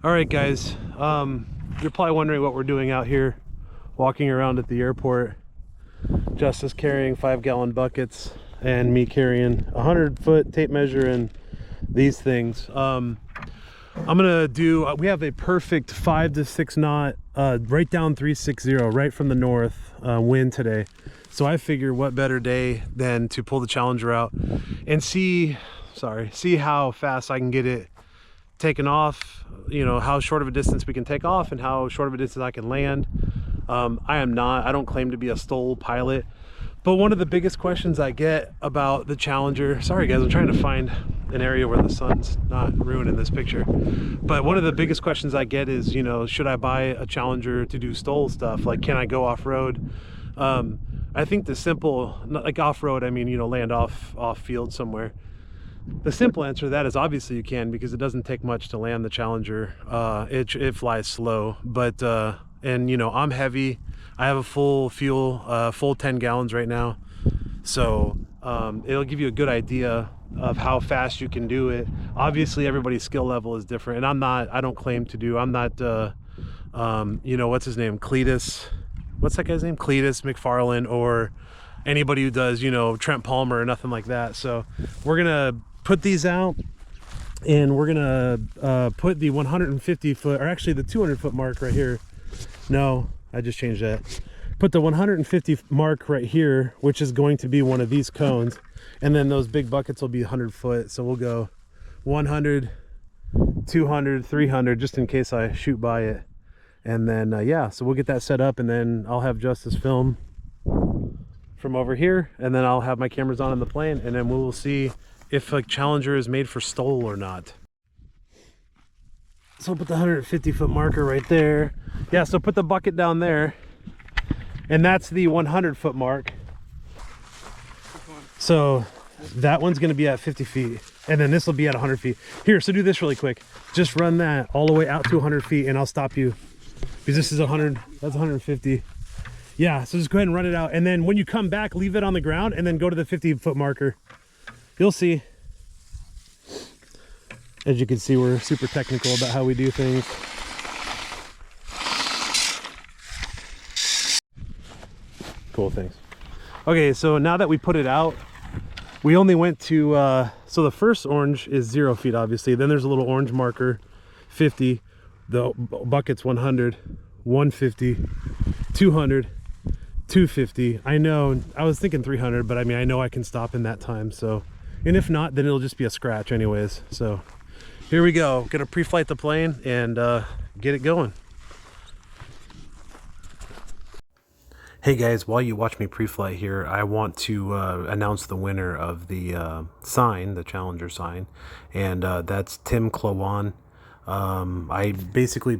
All right, guys. You're probably wondering what we're doing out here, walking around at the airport. Justice carrying 5-gallon buckets, and me carrying a 100-foot tape measure and these things. I'm gonna do. We have a perfect 5 to 6 knot, right down 360, right from the north wind today. So I figure, what better day than to pull the Challenger out and see how fast I can get it taken off, you know, how short of a distance we can take off and how short of a distance I can land. I don't claim to be a STOL pilot, but one of the biggest questions I get about the Challenger, sorry guys, I'm trying to find an area where the sun's not ruining this picture, but one of the biggest questions I get is, you know, should I buy a Challenger to do STOL stuff? Like, can I go off-road? I think the simple, like off-road, I mean, you know, land off field somewhere. The simple answer to that is obviously you can, because it doesn't take much to land the Challenger. It flies slow, but and you know, I'm heavy. I have a full fuel, full 10 gallons right now, so it'll give you a good idea of how fast you can do it. Obviously everybody's skill level is different, and I don't claim to do, I'm not you know, what's his name, what's that guy's name, Cletus McFarland, or anybody who does, you know, Trent Palmer or nothing like that. So we're gonna put these out, and we're gonna put the 150 foot, or actually the 200 foot mark right here. No, I just changed that. Put the 150 mark right here, which is going to be one of these cones, and then those big buckets will be 100 foot. So we'll go 100, 200, 300, just in case I shoot by it. And then yeah, so we'll get that set up, and then I'll have Justice film from over here, and then I'll have my cameras on in the plane, and then we will see if a Challenger is made for STOL or not. So I'll put the 150 foot marker right there. Yeah, so put the bucket down there, and that's the 100 foot mark. So that one's going to be at 50 feet, and then this will be at 100 feet. Here, so do this really quick. Just run that all the way out to 100 feet, and I'll stop you, because this is 100, that's 150. Yeah, so just go ahead and run it out, and then when you come back, leave it on the ground, and then go to the 50 foot marker. You'll see. As you can see, we're super technical about how we do things. Cool things. Okay, so now that we put it out, we only went to, so the first orange is 0 feet, obviously. Then there's a little orange marker, 50. The bucket's 100, 150, 200, 250. I know, I was thinking 300, but I mean, I know I can stop in that time. So, and if not, then it'll just be a scratch anyways. So here we go. Gonna pre-flight the plane and get it going. Hey guys, while you watch me pre-flight here, I want to announce the winner of the sign, the Challenger sign, and that's Tim Klowan. I basically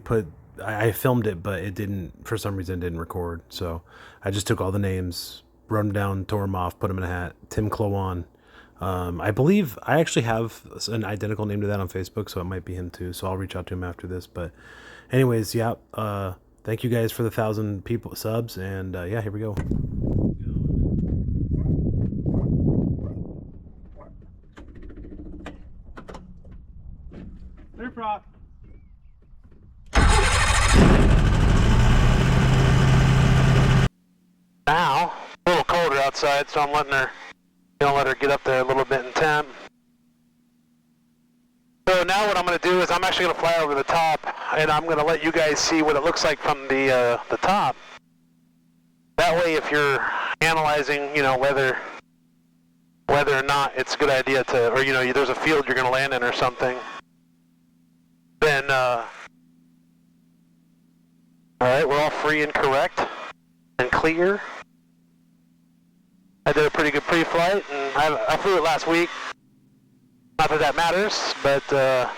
I filmed it, but it didn't, for some reason, didn't record. So I just took all the names, wrote them down, tore them off, put them in a hat. Tim Klowan. I believe I actually have an identical name to that on Facebook, so it might be him too. So I'll reach out to him after this. But anyways, yeah, thank you guys for the 1,000 people subs, and yeah, here we go. Clear prop. Now, a little colder outside, so I'm letting her, let her get up there a little bit in temp. So now what I'm going to do is I'm actually going to fly over the top, and I'm going to let you guys see what it looks like from the top. That way, if you're analyzing, whether or not it's a good idea to, or there's a field you're going to land in or something, then all right, we're all free and correct and clear. I did a pretty good pre-flight, and I flew it last week. Not that that matters, but I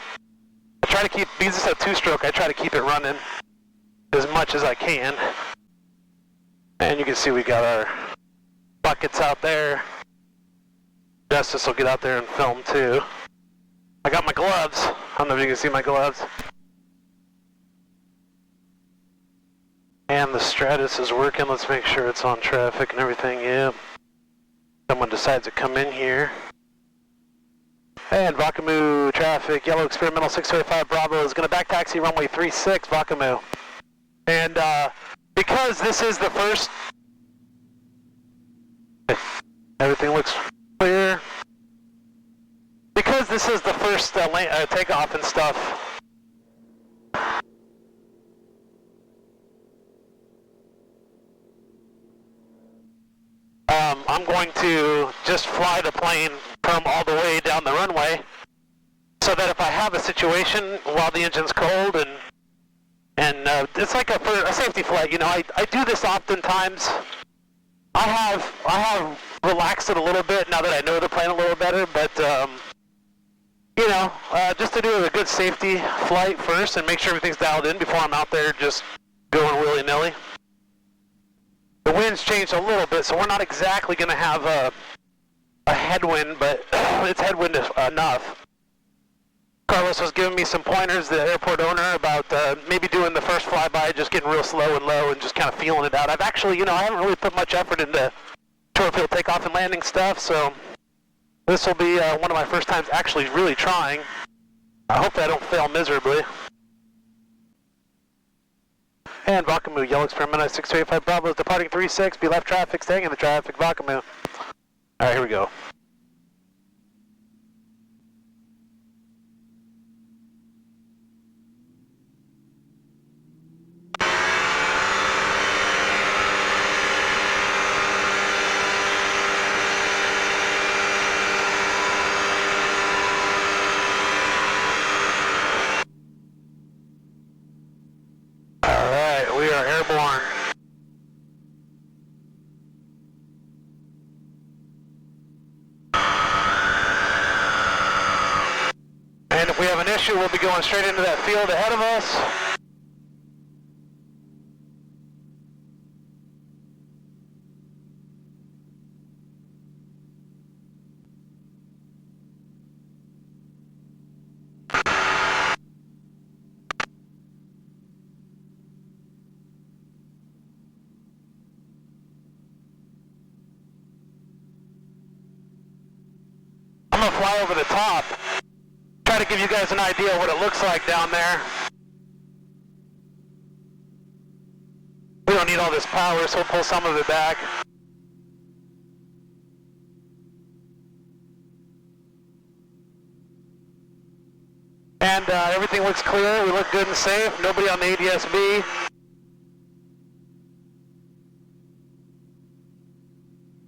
try to keep, because it's a two-stroke, I try to keep it running as much as I can. And you can see we got our buckets out there. Justice will get out there and film too. I got my gloves. I don't know if you can see my gloves. And the Stratus is working. Let's make sure it's on traffic and everything. Yep. Someone decides to come in here. And Wakamu traffic, yellow experimental 625 Bravo is going to back taxi runway 36, Wakamu. And because this is the first, everything looks clear. Because this is the first takeoff and stuff, I'm going to just fly the plane from all the way down the runway, so that if I have a situation while the engine's cold and it's like a safety flight, you know, I do this oftentimes. I have relaxed it a little bit now that I know the plane a little better, but you know, just to do a good safety flight first and make sure everything's dialed in before I'm out there just going willy-nilly. The wind's changed a little bit, so we're not exactly going to have a headwind, but it's headwind enough. Carlos was giving me some pointers, the airport owner, about maybe doing the first flyby, just getting real slow and low and just kind of feeling it out. I've actually, you know, I haven't really put much effort into short field takeoff and landing stuff, so this will be one of my first times actually really trying. I hope I don't fail miserably. And Wakamu, yellow experimental 625 Bravo is departing 36, be left traffic, staying in the traffic, Wakamu. Alright, here we go. Airborne. And if we have an issue, we'll be going straight into that field ahead of us. I'm going to fly over the top, try to give you guys an idea of what it looks like down there. We don't need all this power, so we'll pull some of it back. And everything looks clear, we look good and safe, nobody on the ADS-B.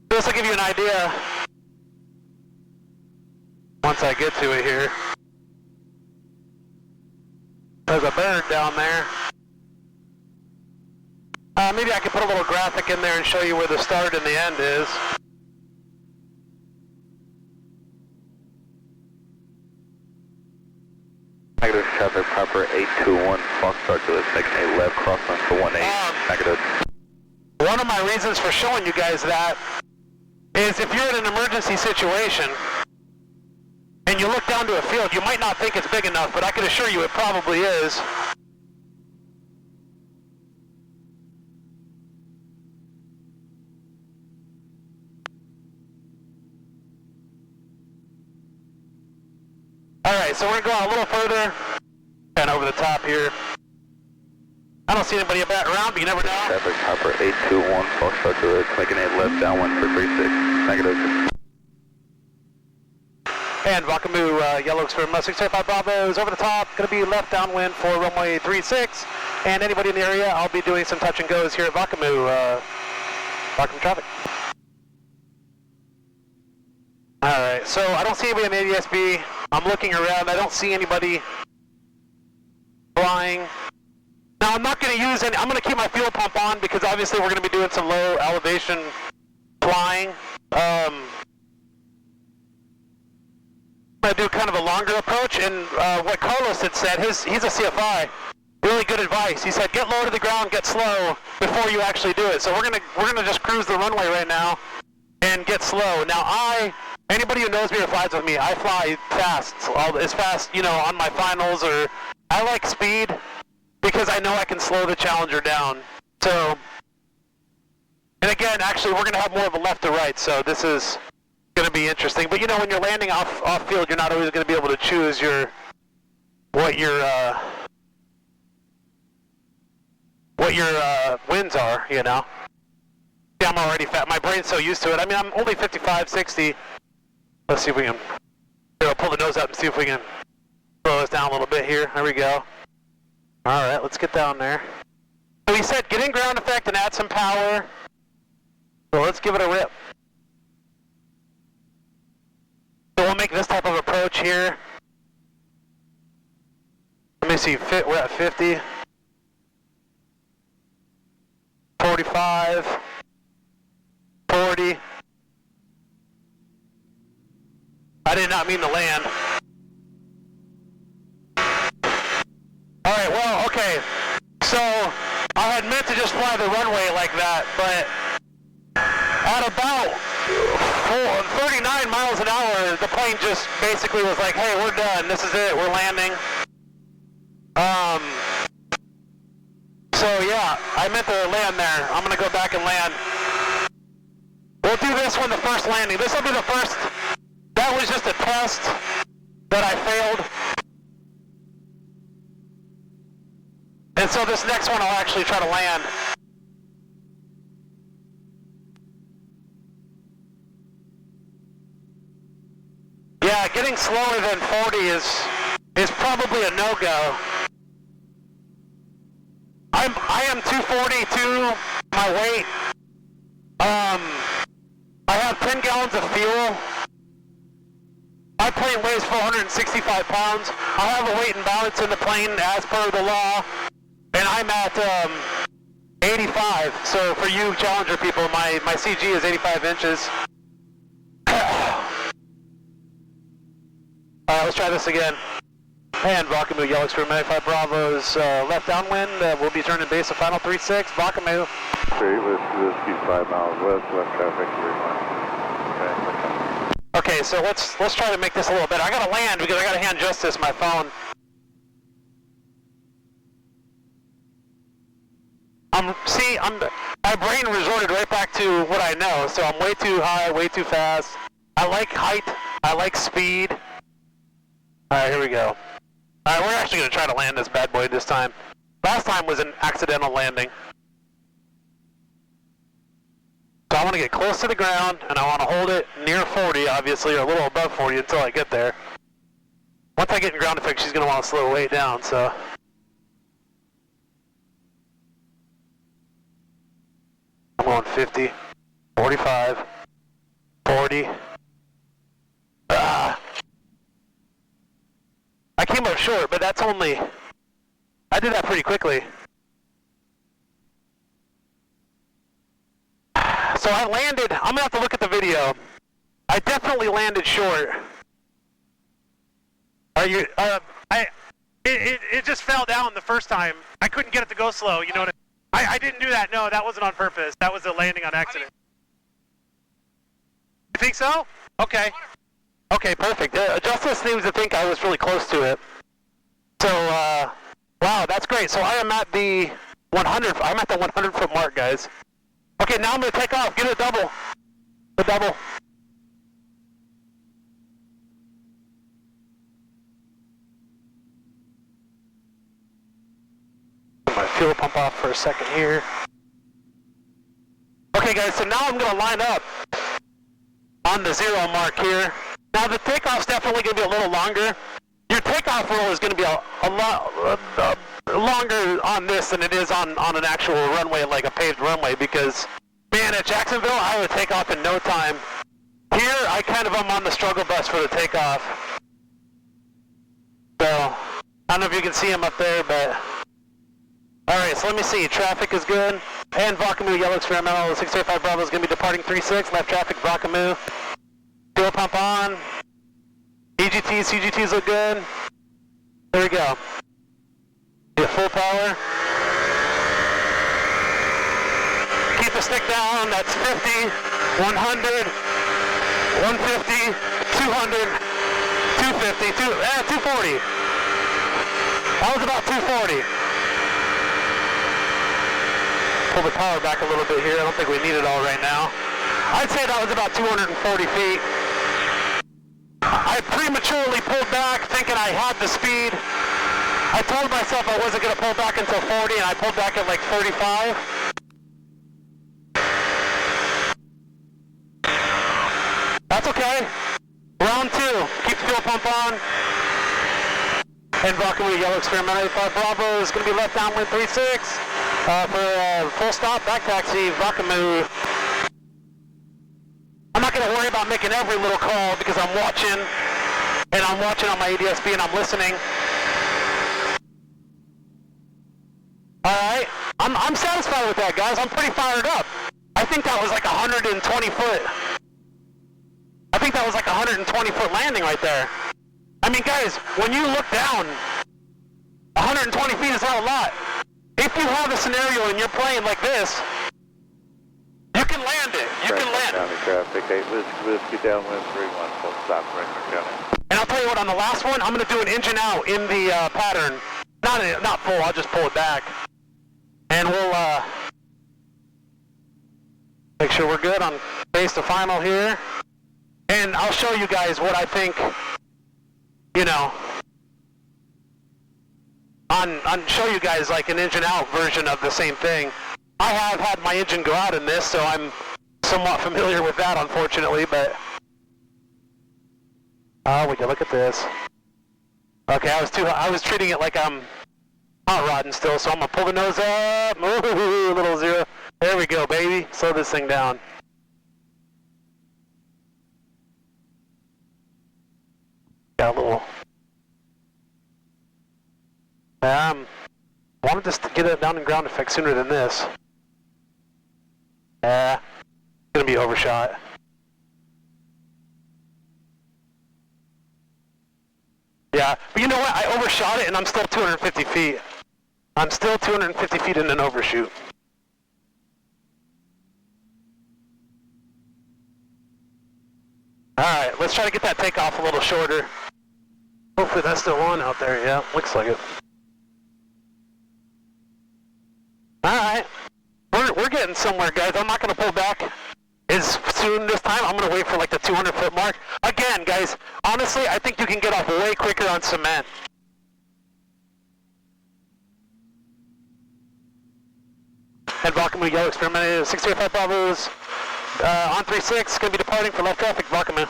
This will give you an idea once I get to it here. There's a bird down there. Maybe I could put a little graphic in there and show you where the start and the end is. Negative traffic, proper 821, Foxtrot, Juliet, making a left crossing for 18. Negative. One of my reasons for showing you guys that is if you're in an emergency situation and you look down to a field, you might not think it's big enough, but I can assure you it probably is. Alright, so we're going to go a little further and over the top here. I don't see anybody around, but you never know. Traffic, proper 821, Foxtrot, Juliet, making a left downwind for 36. Negative. And Wakamu, yellow experimental 625 Bravo is over the top, going to be left downwind for runway 36. And anybody in the area, I'll be doing some touch and goes here at Wakamu, Wakamu traffic. Alright, so I don't see anybody in the ADS-B. I'm looking around, I don't see anybody flying. Now I'm not going to use any, I'm going to keep my fuel pump on because obviously we're going to be doing some low elevation flying. I'm going to do kind of a longer approach, and what Carlos had said, he's a CFI, really good advice. He said get low to the ground, get slow before you actually do it. So we're gonna just cruise the runway right now and get slow. Now anybody who knows me or flies with me, I fly fast, as fast, you know, on my finals, or I like speed because I know I can slow the Challenger down. So, and again, actually we're gonna have more of a left to right, so this is going to be interesting. But you know, when you're landing off field, you're not always going to be able to choose what your wins are, you know. Yeah, I'm already fat. My brain's so used to it. I mean, I'm only 55, 60. Let's see if we can, I'll pull the nose up and see if we can slow us down a little bit here. There we go. All right, let's get down there. So he said get in ground effect and add some power. So let's give it a rip. So we'll make this type of approach here. Let me see, we're at 50. 45. 40. I did not mean to land. Alright, well, okay. So, I had meant to just fly the runway like that, but at about 39 miles an hour, the plane just basically was like, hey, we're done. This is it. We're landing. So, yeah, I meant to land there. I'm going to go back and land. We'll do this one the first landing. This will be the first. That was just a test that I failed. And so this next one I'll actually try to land. Yeah, getting slower than 40 is probably a no-go. I am 242 my weight. I have 10 gallons of fuel. My plane weighs 465 pounds. I have a weight and balance in the plane as per the law, and I'm at 85. So for you Challenger people, my CG is 85 inches. Let's try this again. And Vakamu, Yellow Extreme 95 Bravo's left downwind. We'll be turning base of final 36. Vakamu. Great, let's keep 5 miles west, left traffic, 3 miles. Okay, so let's try to make this a little better. I gotta land because I gotta hand Justice my phone. My brain resorted right back to what I know. So I'm way too high, way too fast. I like height. I like speed. All right, here we go. All right, we're actually gonna try to land this bad boy this time. Last time was an accidental landing. So I want to get close to the ground, and I want to hold it near 40, obviously, or a little above 40 until I get there. Once I get in ground effect, she's going to want to slow way down, so. I'm going 50, 45, 40. I came up short, but that's only, I did that pretty quickly. So I landed, I'm gonna have to look at the video. I definitely landed short. Are you, it just fell down the first time. I couldn't get it to go slow, you know what I didn't do that, no, that wasn't on purpose. That was a landing on accident. You think so? Okay. Okay, perfect. Justice seems to think I was really close to it. So, wow, that's great. So I am at the 100, I'm at the 100 foot mark, guys. Okay, now I'm going to take off. Get a double. The double. Put my fuel pump off for a second here. Okay, guys, so now I'm going to line up on the 0 mark here. Now, the takeoff's definitely going to be a little longer. Your takeoff roll is going to be a lot longer on this than it is on an actual runway, like a paved runway, because man, at Jacksonville, I would take off in no time. Here, I kind of am on the struggle bus for the takeoff. So, I don't know if you can see him up there, but. Alright, so let me see. Traffic is good. And Vakamu, Yellow Experimental, 635 Bravo is going to be departing 36. Left traffic, Vakamu. Fuel pump on. EGTs, CGTs look good. There we go. Get full power. Keep the stick down, that's 50, 100, 150, 200, 250, 240. That was about 240. Pull the power back a little bit here. I don't think we need it all right now. I'd say that was about 240 feet. prematurely pulled back thinking I had the speed. I told myself I wasn't going to pull back until 40 and I pulled back at like 35. That's okay. Round 2. Keep the fuel pump on. And Vacamu Yellow Experiment 85 Bravo is going to be left downwind 36 for full stop back taxi Vacamu. I'm not going to worry about making every little call because I'm watching, and I'm watching on my ADSB and I'm listening. Alright, I'm satisfied with that, guys. I'm pretty fired up. I think that was like 120 foot. I think that was like 120 foot landing right there. I mean, guys, when you look down, 120 feet is not a lot. If you have a scenario and you're playing like this, you can land it. You can land it. Traffic, 8 Whiskey downwind 31, full stop, Franklin County. And I'll tell you what, on the last one, I'm going to do an engine out in the pattern. Not full, I'll just pull it back. And we'll make sure we're good on base to final here. And I'll show you guys what I think, you know, on show you guys like an engine out version of the same thing. I have had my engine go out in this, so I'm somewhat familiar with that, unfortunately, but we can look at this. Okay, I was treating it like I'm hot rodding still, so I'm gonna pull the nose up. Ooh, little 0. There we go, baby. Slow this thing down. Got a little. Wanted to get it down in ground effect sooner than this. Gonna be overshot. Yeah, but you know what? I overshot it and I'm still 250 feet. I'm still 250 feet in an overshoot. Alright, let's try to get that takeoff a little shorter. Hopefully that's still on out there. Yeah, looks like it. Alright. We're getting somewhere, guys. I'm not going to pull back as soon this time. I'm going to wait for like the 200 foot mark. Again, guys, honestly, I think you can get off way quicker on cement. And Vacamu Yellow Experiment 605 Bravos on 36, going to be departing for left traffic, Vacamu.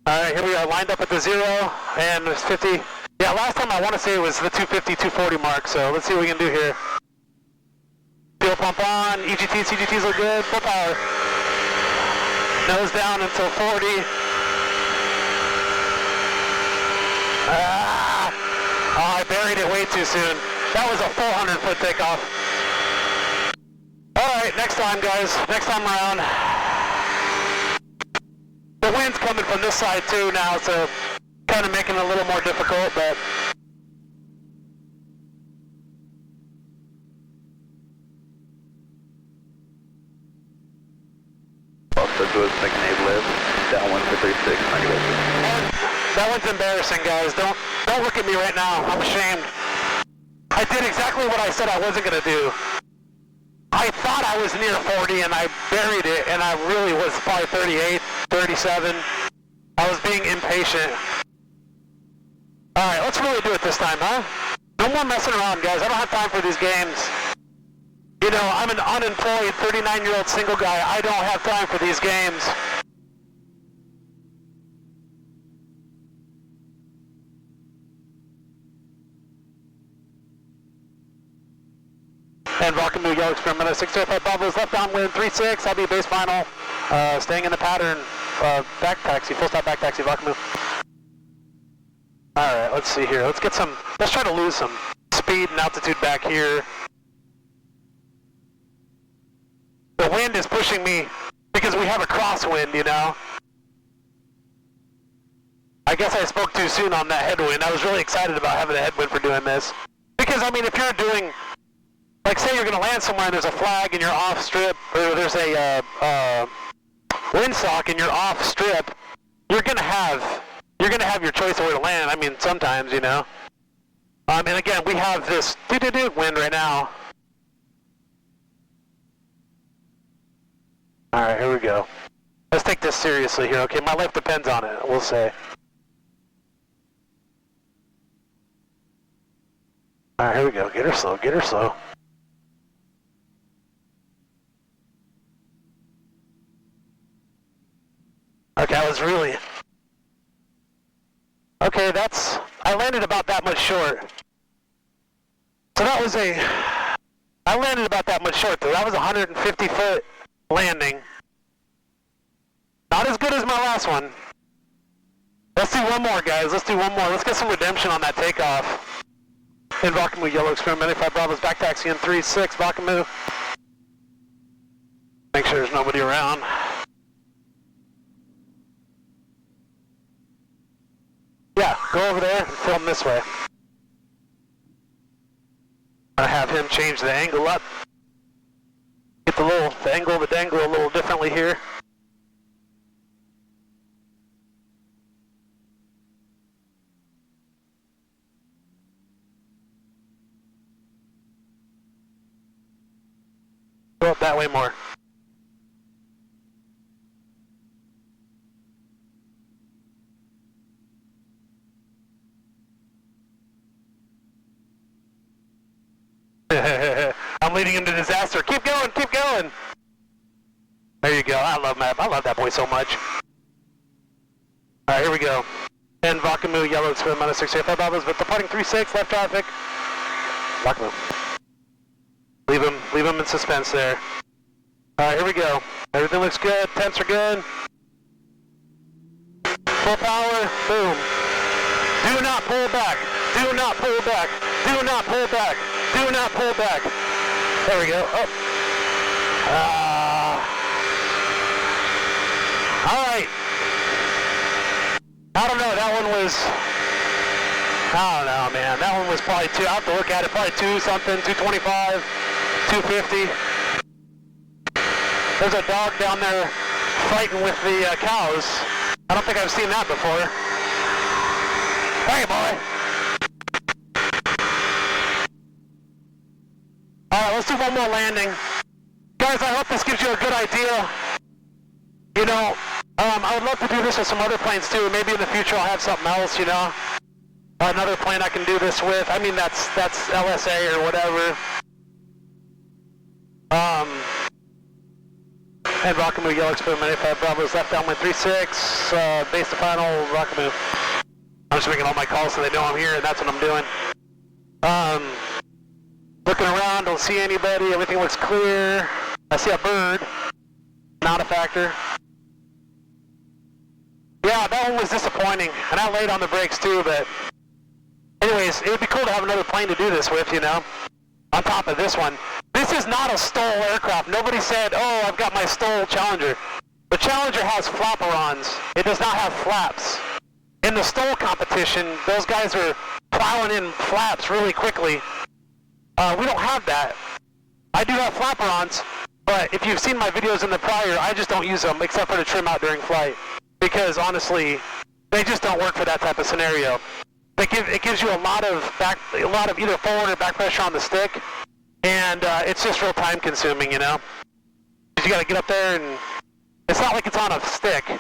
Alright, here we are, lined up at the 0, and there's 50. Yeah, last time I want to say it was the 250, 240 mark, so let's see what we can do here. Fuel pump on, EGTs, CGTs look good, full power. Nose down until 40. Oh, I buried it way too soon. That was a 400 foot takeoff. Alright, next time, guys, next time around. The wind's coming from this side too now, so kind of making it a little more difficult, but Making a live, downwind for 36, that one's embarrassing, guys. Don't look at me right now. I'm ashamed. I did exactly what I said I wasn't going to do. I thought I was near 40 and I buried it, and I really was probably 38, 37. I was being impatient. Alright, let's really do it this time, huh? No more messing around, guys. I don't have time for these games. You know, I'm an unemployed 39-year-old single guy. I don't have time for these games. And Vacamu Yellow Experiment 605 Bravo's left downwind 36. I'll be base final. Staying in the pattern. Back taxi, full stop back taxi, Vacamu. Alright, let's see here. Let's try to lose some speed and altitude back here. The wind is pushing me because we have a crosswind, you know. I guess I spoke too soon on that headwind. I was really excited about having a headwind for doing this. Because, I mean, if you're doing, like, say you're going to land somewhere and there's a flag and you're off strip, or there's a windsock and you're off strip, you're going to have your choice of where to land. I mean, sometimes, you know. And again, we have this wind right now. Alright, here we go. Let's take this seriously here, okay? My life depends on it, we'll say. All right, here we go. Get her slow, get her slow. Okay, I was really... Okay, I landed about that much short. So that was I landed about that much short, though. That was a 150-foot landing. Not as good as my last one. Let's do one more, guys. Let's do one more. Let's get some redemption on that takeoff. In Vakamu, Yellow Experiment, 5 Bravo's back taxi in 3-6, Vakamu. Make sure there's nobody around. Yeah, go over there and film this way. I have him change the angle up. Get the angle of the dangle a little differently here. Go up that way more. I'm leading him to disaster. Keep going, keep going. There you go. I love that boy so much. All right, here we go. 10 Vakamu, Yellow Experiment, 685 Bravos, with departing 3-6, left traffic. Vakamu. Leave him in suspense there. All right, here we go. Everything looks good. Temps are good. Full power. Boom. Do not pull back. Do not pull back. Do not pull back. Do not pull back. There we go. Oh. All right. I don't know. That one was... I don't know, man. That one was probably I have to look at it. Probably 2-something, 225, 250. There's a dog down there fighting with the cows. I don't think I've seen that before. Hey, boy. Alright, let's do one more landing. Guys, I hope this gives you a good idea. You know, I would love to do this with some other planes too. Maybe in the future I'll have something else, you know. Another plane I can do this with. I mean, that's LSA or whatever. And Vakamu, Yellow Experiment, 5 Bravos, left downwind 3-6, base to final, Vakamu. I'm just making all my calls so they know I'm here, and that's what I'm doing. Looking around, don't see anybody, everything looks clear. I see a bird, not a factor. Yeah, that one was disappointing, and I laid on the brakes too, but anyways, it would be cool to have another plane to do this with, you know, on top of this one. This is not a STOL aircraft. Nobody said, oh, I've got my STOL Challenger. The Challenger has flaperons. It does not have flaps. In the STOL competition, those guys are plowing in flaps really quickly. We don't have that. I do have flaperons, but if you've seen my videos in the prior, I just don't use them except for to trim out during flight. Because honestly, they just don't work for that type of scenario. It gives you a lot of either forward or back pressure on the stick, and it's just real time consuming, you know. You got to get up there, and it's not like it's on a stick. All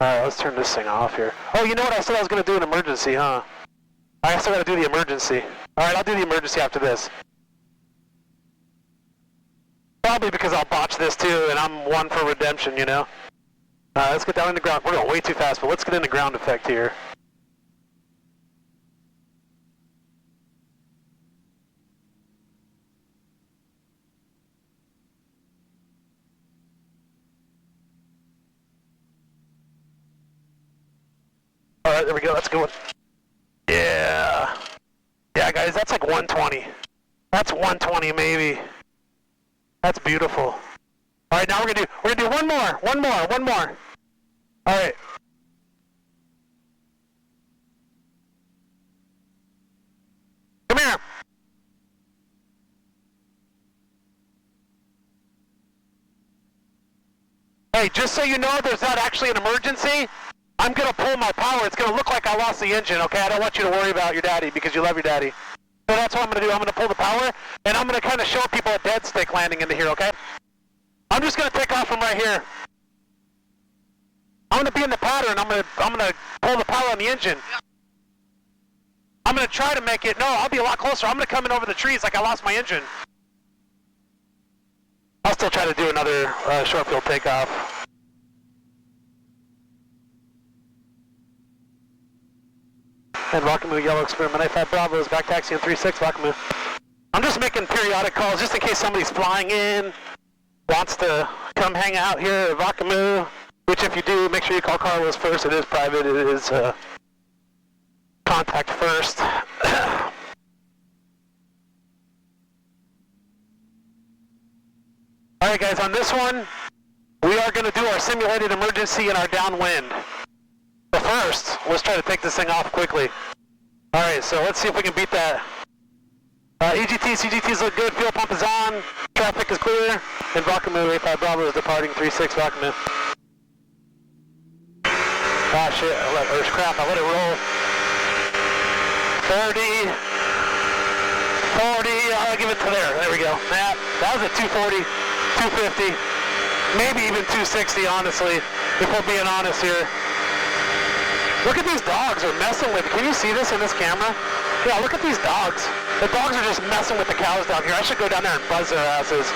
right, let's turn this thing off here. Oh, you know what? I said I was going to do an emergency, huh? I still got to do the emergency. All right, I'll do the emergency after this. Probably because I'll botch this too, and I'm one for redemption, you know. Let's get down in the ground. We're going way too fast, but let's get in the ground effect here. All right, there we go. That's a good one. Yeah. Yeah, guys, that's like 120. That's 120 maybe. That's beautiful. All right, now we're gonna do one more. All right. Come here. Hey, just so you know, there's not actually an emergency. I'm gonna pull my power. It's gonna look like I lost the engine, okay? I don't want you to worry about your daddy because you love your daddy. So that's what I'm gonna do. I'm gonna pull the power, and I'm gonna kind of show people a dead stick landing into here, okay? I'm just gonna take off from right here. I'm gonna be in the pattern. I'm gonna pull the power on the engine. I'm going to try to make it. No, I'll be a lot closer. I'm going to come in over the trees like I lost my engine. I'll still try to do another short field takeoff. And Rockamoo Yellow Experiment 95 Bravo is back taxiing 36 Rockamoo. I'm just making periodic calls just in case somebody's flying in, wants to come hang out here at Rockamoo, which if you do, make sure you call Carlos first. It is private. It is contact first. Alright guys, on this one, we are going to do our simulated emergency and our downwind. But first, let's try to take this thing off quickly. Alright, so let's see if we can beat that. EGT, CGTs look good, fuel pump is on, traffic is clear, and Rockamoo 85 Bravo is departing 36 Rockamoo. Ah shit, I let it roll. 30, 40, I'll give it to there we go. That was a 240, 250, maybe even 260 honestly, if we're being honest here. Look at these dogs are messing with, can you see this in this camera? Yeah, look at these dogs. The dogs are just messing with the cows down here. I should go down there and buzz their asses.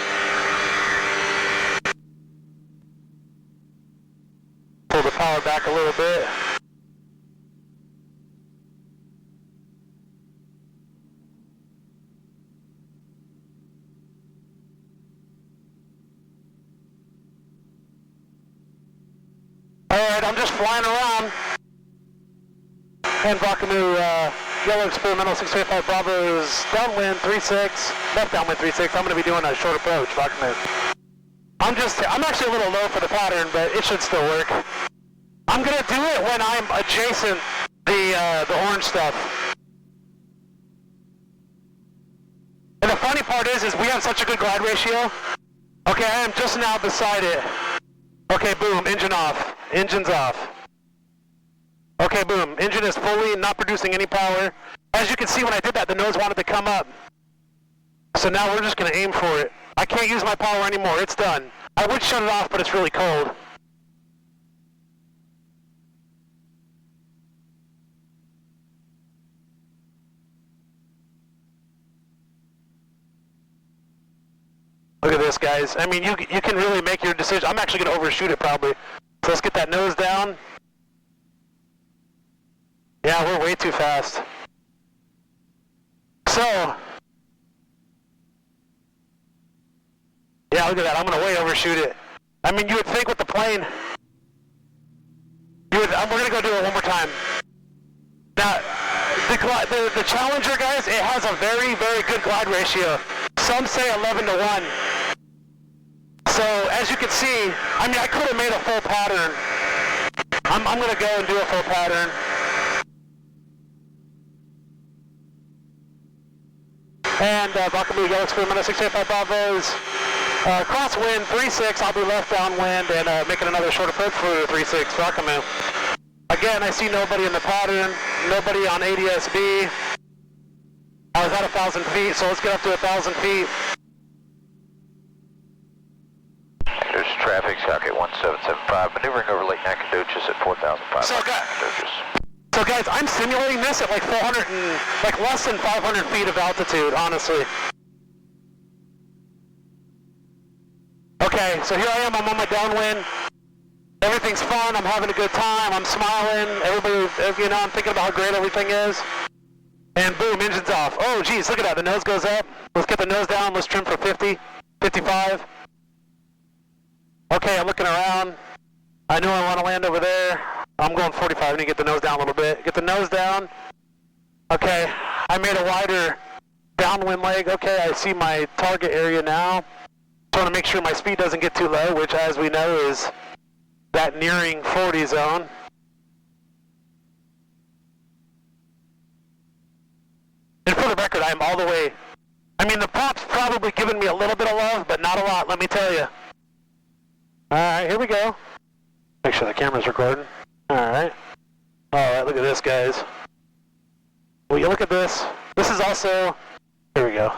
Pull the power back a little bit. Alright, I'm just flying around. And Rockamoo, Yellow Experimental 635 Bravo is downwind 36, left downwind 36. I'm going to be doing a short approach, Rockamoo. I'm actually a little low for the pattern, but it should still work. I'm going to do it when I'm adjacent the orange stuff. And the funny part is we have such a good glide ratio. Okay, I am just now beside it. Okay, boom, engine off. Engine's off. Okay, boom. Engine is fully not producing any power. As you can see, when I did that, the nose wanted to come up. So now we're just going to aim for it. I can't use my power anymore. It's done. I would shut it off, but it's really cold. Look at this, guys. I mean, you can really make your decision. I'm actually going to overshoot it probably. So let's get that nose down. Yeah, we're way too fast. So, yeah, look at that. I'm going to way overshoot it. I mean, you would think with the plane, we're going to go do it one more time. Now, the Challenger, guys, it has a very, very good glide ratio. Some say 11 to 1. So, as you can see, I mean, I could have made a full pattern. I'm going to go and do a full pattern. And Rockamoo Yellow Experiment 685 Bravos, crosswind 36, I'll be left downwind and making another short approach for 36 Rockamoo. Again, I see nobody in the pattern, nobody on ADS-B. I was at 1,000 feet, so let's get up to 1,000 feet. There's traffic, Socket 1775, maneuvering over Lake Nacogdoches at 4,500 Nacogdoches. So guys, I'm simulating this at like 400 and, like less than 500 feet of altitude, honestly. Okay, so here I am, I'm on my downwind. Everything's fun, I'm having a good time, I'm smiling, everybody, you know, I'm thinking about how great everything is. And boom, engine's off. Oh geez, look at that, the nose goes up. Let's get the nose down, let's trim for 50, 55. Okay, I'm looking around. I know I want to land over there. I'm going 45, I need to get the nose down a little bit. Get the nose down. Okay, I made a wider downwind leg. Okay, I see my target area now. Just want to make sure my speed doesn't get too low, which as we know is that nearing 40 zone. And for the record, I'm all the way, I mean the pop's probably giving me a little bit of love, but not a lot, let me tell you. Alright, here we go. Make sure the camera's recording. Alright. Alright, look at this, guys. Will you look at this? This is also, here we go.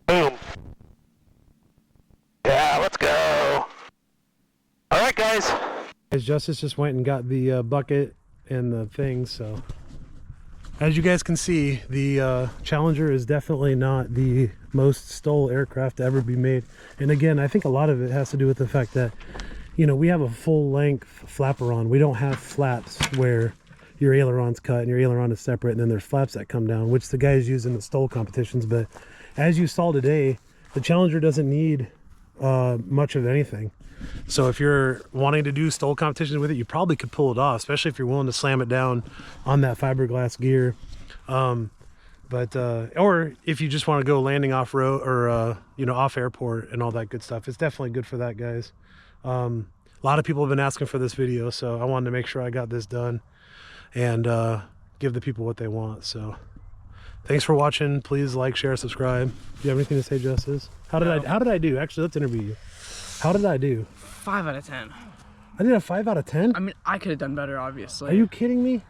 Boom. Yeah, let's go. Alright, guys. Justice just went and got the bucket and the thing. So as you guys can see, the Challenger is definitely not the most STOL aircraft to ever be made. And again, I think a lot of it has to do with the fact that, you know, we have a full length flapper on. We don't have flaps where your aileron's cut and your aileron is separate, and then there's flaps that come down, which the guys use in the STOL competitions. But as you saw today, the Challenger doesn't need much of anything. So if you're wanting to do STOL competitions with it, you probably could pull it off, especially if you're willing to slam it down on that fiberglass gear. Or if you just want to go landing off road or you know, off airport and all that good stuff, it's definitely good for that, guys. A lot of people have been asking for this video, so I wanted to make sure I got this done and give the people what they want. So thanks for watching. Please like, share, subscribe. Do you have anything to say, Justice? How did I do? Actually, let's interview you. How did I do? 5 out of 10. I did a 5 out of 10? I mean, I could have done better, obviously. Are you kidding me?